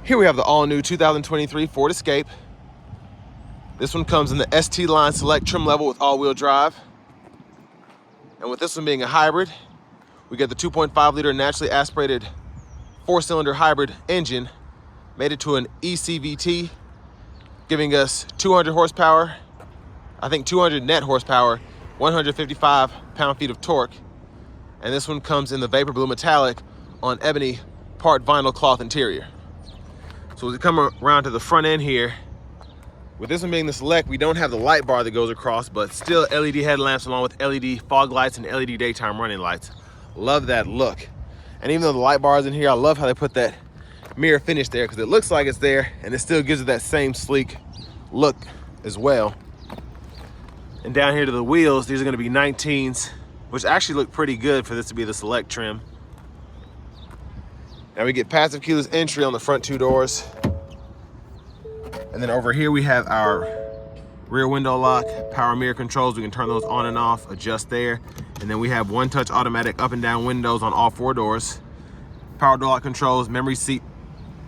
Here we have the all-new 2023 Ford Escape. This one comes in the ST line select trim level with all-wheel drive. And with this one being a hybrid, we get the 2.5 liter naturally aspirated 4-cylinder hybrid engine, made it to an eCVT, giving us 200 horsepower, I think 200 net horsepower, 155 pound-feet of torque. And this one comes in the vapor blue metallic on ebony part vinyl cloth interior. So as we come around to the front end here, with this one being the select, we don't have the light bar that goes across, but still LED headlamps along with LED fog lights and LED daytime running lights. Love that look. And even though the light bar is in here, I love how they put that mirror finish there because it looks like it's there and it still gives it that same sleek look as well. And down here to the wheels, these are going to be 19s, which actually look pretty good for this to be the select trim. Now we get passive keyless entry on the front two doors. And then over here we have our rear window lock, power mirror controls. We can turn those on and off, adjust there. And then we have one-touch automatic up and down windows on all four doors. Power door lock controls, memory seat.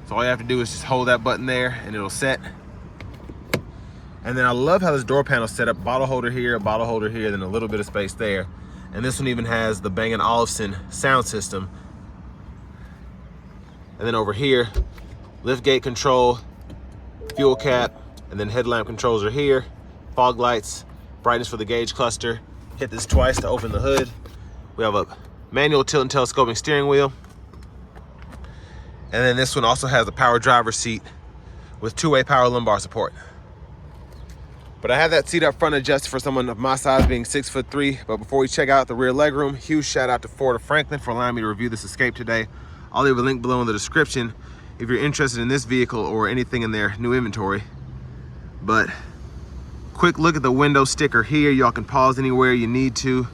So all you have to do is just hold that button there and it'll set. And then I love how this door panel is set up. Bottle holder here, a bottle holder here, then a little bit of space there. And this one even has the Bang & Olufsen sound system. And then over here, lift gate control, fuel cap, and then headlamp controls are here. Fog lights, brightness for the gauge cluster. Hit this twice to open the hood. We have a manual tilt and telescoping steering wheel. And then this one also has a power driver's seat with two-way power lumbar support. But I have that seat up front adjusted for someone of my size, being 6'3". But before we check out the rear legroom, huge shout out to Ford of Franklin for allowing me to review this Escape today. I'll leave a link below in the description if you're interested in this vehicle or anything in their new inventory. But quick look at the window sticker here. Y'all can pause anywhere you need to.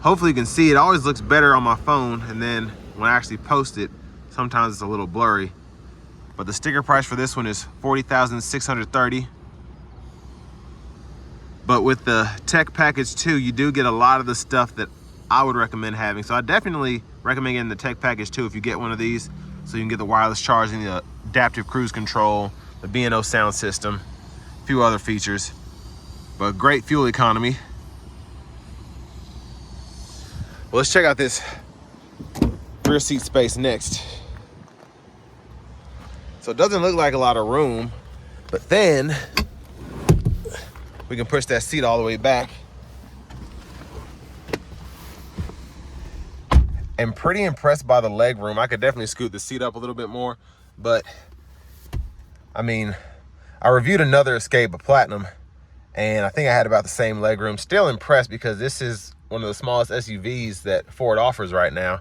Hopefully you can see it. Always looks better on my phone, and then when I actually post it, sometimes it's a little blurry. But the sticker price for this one is $40,630. But with the tech package too, you do get a lot of the stuff that I would recommend having. So I definitely recommend getting the tech package too if you get one of these. So you can get the wireless charging, the adaptive cruise control, the B&O sound system, a few other features. But great fuel economy. Well, let's check out this rear seat space next. So it doesn't look like a lot of room, but then we can push that seat all the way back. I'm pretty impressed by the leg room. I could definitely scoot the seat up a little bit more, but I mean, I reviewed another Escape, a Platinum, and I think I had about the same leg room. Still impressed because this is one of the smallest SUVs that Ford offers right now.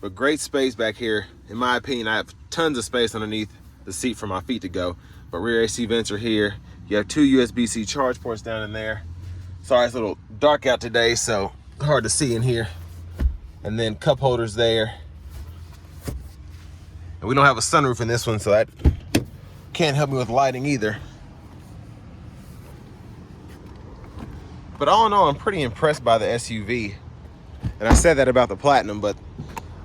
But great space back here. In my opinion, I have tons of space underneath the seat for my feet to go. But rear AC vents are here. You have two USB-C charge ports down in there. Sorry, it's a little dark out today, so hard to see in here. And then cup holders there. And we don't have a sunroof in this one, so that can't help me with lighting either. But all in all, I'm pretty impressed by the SUV. And I said that about the Platinum, but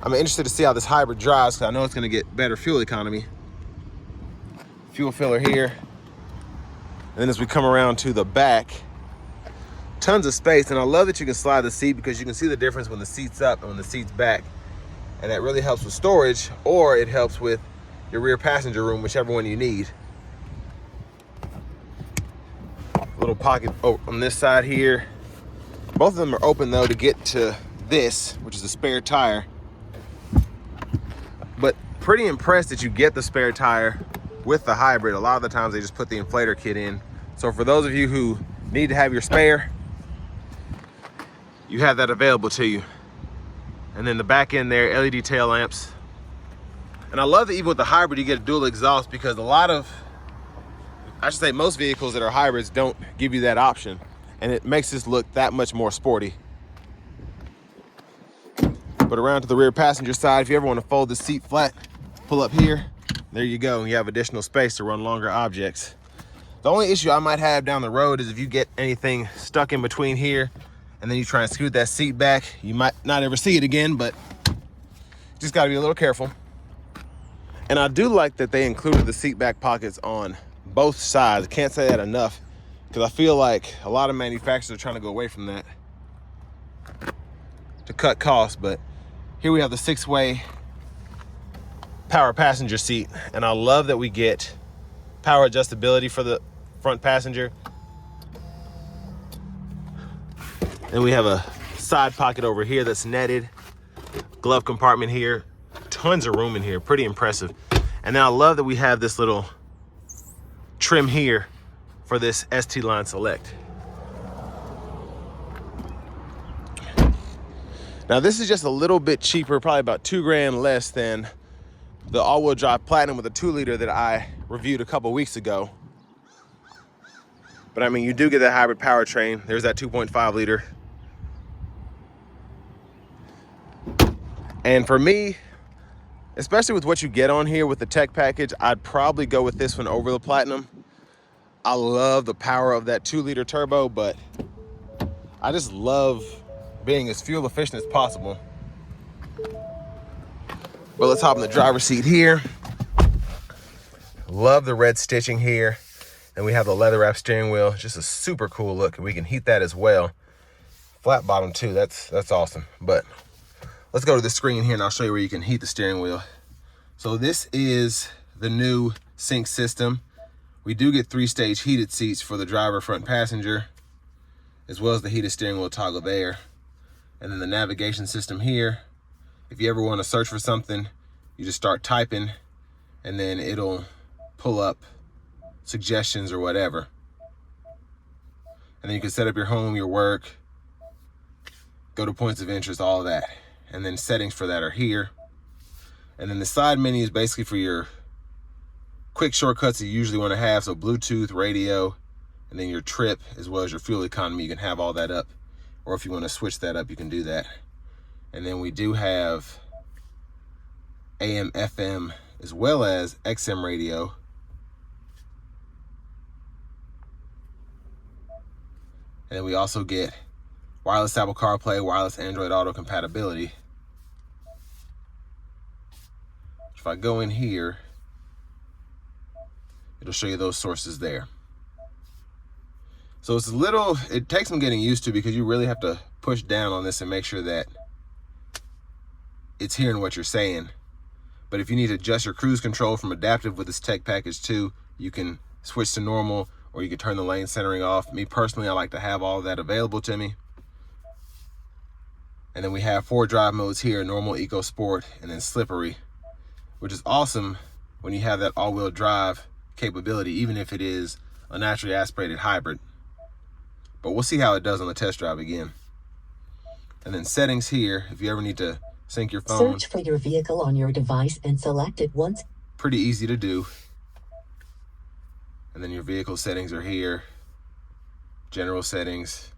I'm interested to see how this hybrid drives because I know it's going to get better fuel economy. Fuel filler here. And then as we come around to the back, tons of space. And I love that you can slide the seat because you can see the difference when the seat's up and when the seat's back. And that really helps with storage, or it helps with your rear passenger room, whichever one you need. A little pocket on this side here. Both of them are open though to get to this, which is a spare tire. But pretty impressed that you get the spare tire with the hybrid. A lot of the times they just put the inflator kit in. So for those of you who need to have your spare, you have that available to you. And then the back end there, LED tail lamps. And I love that even with the hybrid, you get a dual exhaust because a lot of, I should say most vehicles that are hybrids don't give you that option. And it makes this look that much more sporty. But around to the rear passenger side, if you ever want to fold the seat flat, pull up here, there you go. You have additional space to run longer objects. The only issue I might have down the road is if you get anything stuck in between here and then you try and scoot that seat back, you might not ever see it again, but just got to be a little careful. And I do like that they included the seat back pockets on both sides. Can't say that enough, because I feel like a lot of manufacturers are trying to go away from that to cut costs. But here we have the 6-way power passenger seat, and I love that we get power adjustability for the front passenger. And we have a side pocket over here that's netted, glove compartment here, tons of room in here, pretty impressive. And then I love that we have this little trim here for this ST line Select. Now this is just a little bit cheaper, probably about $2,000 less than the all-wheel drive Platinum with a 2-liter that I reviewed a couple weeks ago. But I mean, you do get that hybrid powertrain. There's that 2.5 liter. And for me, especially with what you get on here with the tech package, I'd probably go with this one over the Platinum. I love the power of that 2-liter turbo, but I just love being as fuel efficient as possible. But let's hop in the driver's seat here. Love the red stitching here. And we have the leather wrap steering wheel, just a super cool look, and we can heat that as well. Flat bottom too, that's awesome. But let's go to the screen here and I'll show you where you can heat the steering wheel. So this is the new sync system. We do get 3-stage heated seats for the driver, front passenger, as well as the heated steering wheel toggle there. And then the navigation system here. If you ever want to search for something, you just start typing and then it'll pull up suggestions or whatever. And then you can set up your home, your work, go to points of interest, all of that. And then settings for that are here. And then the side menu is basically for your quick shortcuts that you usually want to have. So Bluetooth, radio, and then your trip, as well as your fuel economy. You can have all that up. Or if you want to switch that up, you can do that. And then we do have AM, FM, as well as XM radio. And then we also get wireless Apple CarPlay, wireless Android Auto compatibility. If I go in here, it'll show you those sources there. So it's a little, it takes some getting used to because you really have to push down on this and make sure that it's hearing what you're saying. But if you need to adjust your cruise control from adaptive with this tech package too, you can switch to normal, or you can turn the lane centering off. Me personally, I like to have all of that available to me. And then we have 4 drive modes here: normal, eco, sport, and then slippery, which is awesome when you have that all-wheel drive capability, even if it is a naturally aspirated hybrid. But we'll see how it does on the test drive again. And then settings here, if you ever need to sync your phone. Search for your vehicle on your device and select it once. Pretty easy to do. And then your vehicle settings are here. General settings.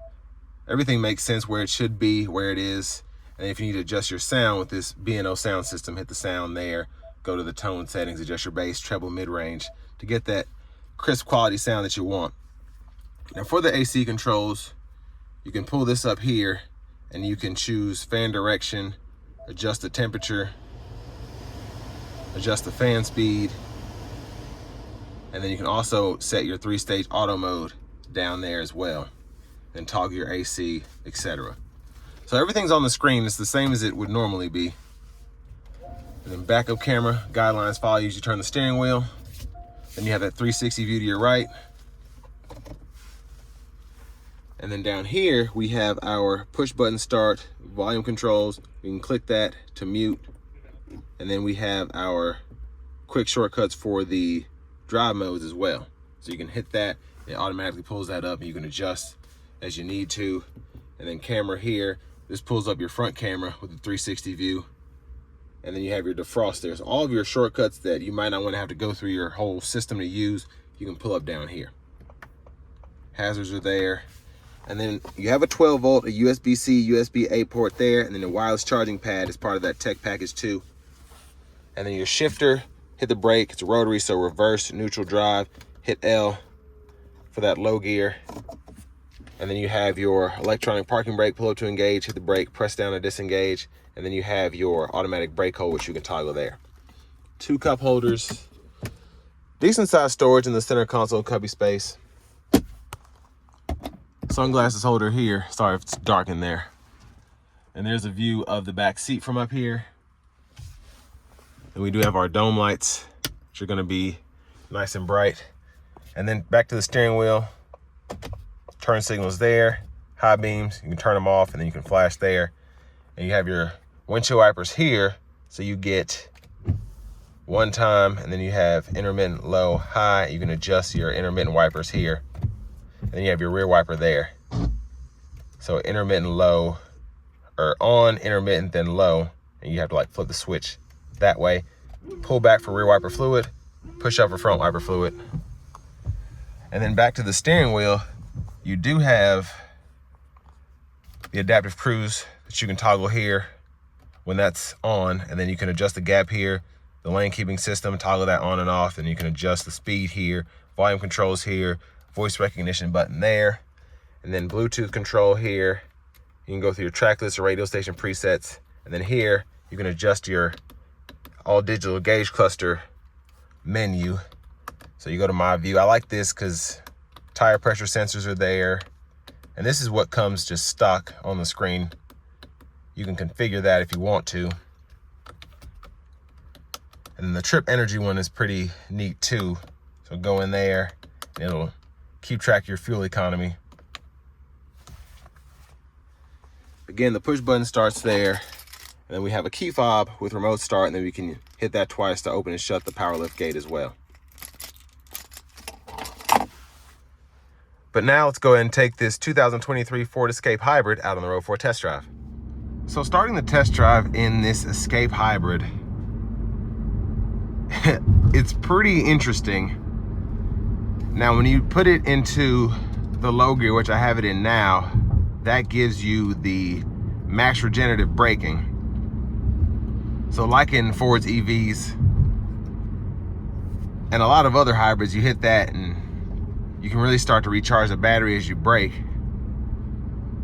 Everything makes sense where it should be, where it is. And if you need to adjust your sound with this B&O sound system, hit the sound there. Go to the tone settings, adjust your bass, treble, mid-range to get that crisp quality sound that you want. Now for the AC controls, you can pull this up here and you can choose fan direction, adjust the temperature, adjust the fan speed, and then you can also set your 3-stage auto mode down there as well, and toggle your AC, etc. So everything's on the screen. It's the same as it would normally be. And then backup camera, guidelines follow you as you turn the steering wheel. Then you have that 360 view to your right. And then down here, we have our push button start, volume controls. We can click that to mute. And then we have our quick shortcuts for the drive modes as well. So you can hit that, it automatically pulls that up, and you can adjust as you need to. And then camera here, this pulls up your front camera with the 360 view. And then you have your defrost there. So all of your shortcuts that you might not want to have to go through your whole system to use, you can pull up down here. Hazards are there. And then you have a 12 volt, a USB-C, USB-A port there, and then the wireless charging pad is part of that tech package too. And then your shifter, hit the brake, it's rotary, so reverse, neutral drive, hit L for that low gear. And then you have your electronic parking brake, pull up to engage, hit the brake, press down to disengage, and then you have your automatic brake hold, which you can toggle there. 2 cup holders, decent sized storage in the center console cubby space. Sunglasses holder here. Sorry if it's dark in there. And there's a view of the back seat from up here. And we do have our dome lights, which are gonna be nice and bright. And then back to the steering wheel. Turn signals there, high beams, you can turn them off and then you can flash there. And you have your windshield wipers here, so you get one time, and then you have intermittent low, high. You can adjust your intermittent wipers here. And then you have your rear wiper there. So intermittent low, or on, intermittent, then low. And you have to like flip the switch that way. Pull back for rear wiper fluid, push up for front wiper fluid. And then back to the steering wheel, you do have the adaptive cruise that you can toggle here when that's on, and then you can adjust the gap here, the lane keeping system, toggle that on and off, and you can adjust the speed here, volume controls here, voice recognition button there, and then Bluetooth control here. You can go through your track list or radio station presets, and then here you can adjust your all digital gauge cluster menu. So you go to my view. I like this because tire pressure sensors are there, and this is what comes just stock on the screen. You can configure that if you want to. And then the trip energy one is pretty neat too. So go in there, and it'll keep track of your fuel economy. Again, the push button starts there. And then we have a key fob with remote start, and then we can hit that twice to open and shut the power lift gate as well. But now let's go ahead and take this 2023 Ford Escape Hybrid out on the road for a test drive. So starting the test drive in this Escape Hybrid, it's pretty interesting. Now, when you put it into the low gear, which I have it in now, that gives you the max regenerative braking. So like in Ford's EVs and a lot of other hybrids, you hit that and you can really start to recharge the battery as you brake.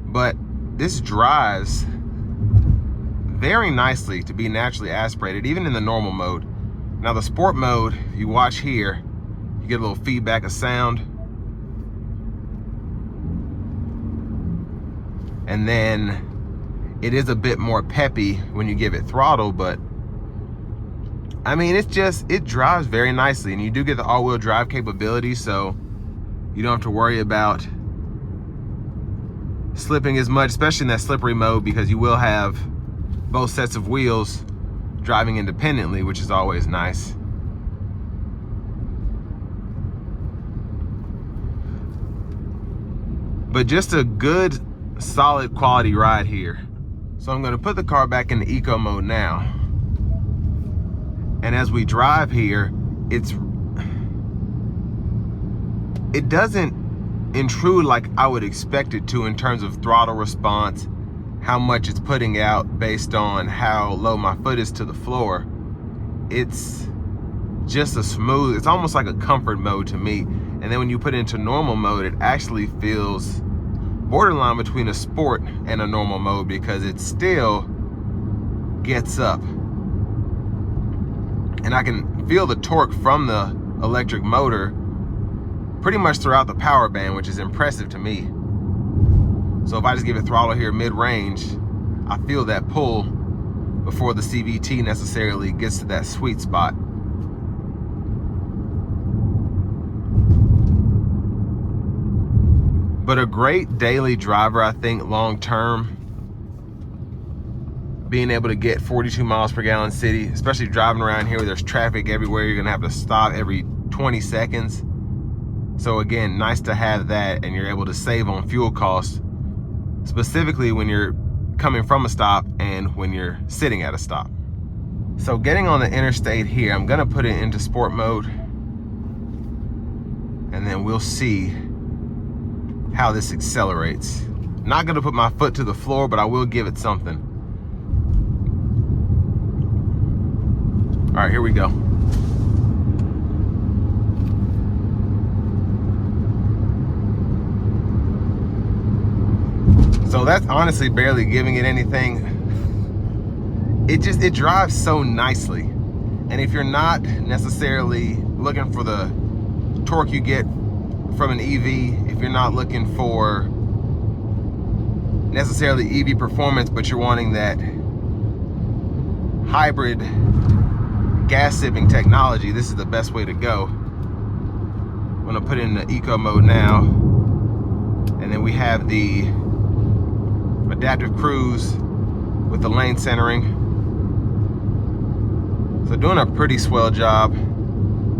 But this drives very nicely to be naturally aspirated, even in the normal mode. Now the sport mode, if you watch here, you get a little feedback of sound. And then it is a bit more peppy when you give it throttle, but I mean, it drives very nicely, and you do get the all-wheel drive capability, so you don't have to worry about slipping as much, especially in that slippery mode, because you will have both sets of wheels driving independently, which is always nice. But just a good, solid quality ride here. So I'm gonna put the car back into eco mode now. And as we drive here, it doesn't intrude like I would expect it to in terms of throttle response, how much it's putting out based on how low my foot is to the floor. It's just a smooth, it's almost like a comfort mode to me. And then when you put it into normal mode, it actually feels borderline between a sport and a normal mode, because it still gets up. And I can feel the torque from the electric motor pretty much throughout the power band, which is impressive to me. So if I just give it throttle here mid-range, I feel that pull before the CVT necessarily gets to that sweet spot. But a great daily driver, I think, long term. Being able to get 42 miles per gallon city, especially driving around here where there's traffic everywhere, you're gonna have to stop every 20 seconds. So again, nice to have that, and you're able to save on fuel costs, specifically when you're coming from a stop and when you're sitting at a stop. So getting on the interstate here, I'm gonna put it into sport mode, and then we'll see how this accelerates. Not gonna put my foot to the floor, but I will give it something. All right, here we go. So that's honestly barely giving it anything. It drives so nicely. And if you're not necessarily looking for the torque you get from an EV, if you're not looking for necessarily EV performance, but you're wanting that hybrid gas sipping technology, this is the best way to go. I'm gonna put it in the eco mode now. And then we have the adaptive cruise with the lane centering. So doing a pretty swell job.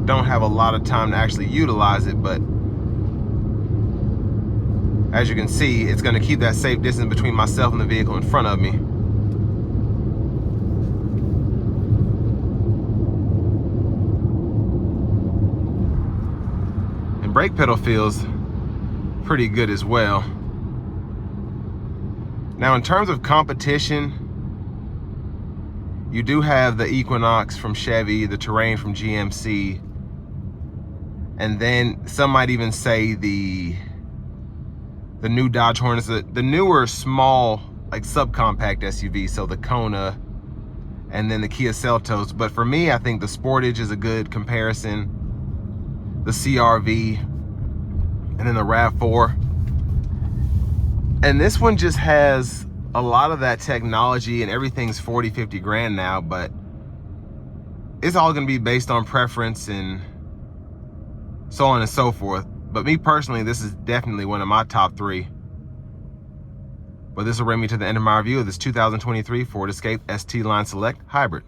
Don't have a lot of time to actually utilize it, but as you can see, it's gonna keep that safe distance between myself and the vehicle in front of me. And brake pedal feels pretty good as well. Now in terms of competition, you do have the Equinox from Chevy, the Terrain from GMC, and then some might even say the new Dodge Hornets, the newer small, like subcompact SUV, so the Kona, and then the Kia Seltos. But for me, I think the Sportage is a good comparison, the CR-V, and then the RAV4. And this one just has a lot of that technology, and everything's 40, 50 grand now, but it's all gonna be based on preference and so on and so forth. But me personally, this is definitely one of my top 3. But this will bring me to the end of my review of this 2023 Ford Escape ST Line Select Hybrid.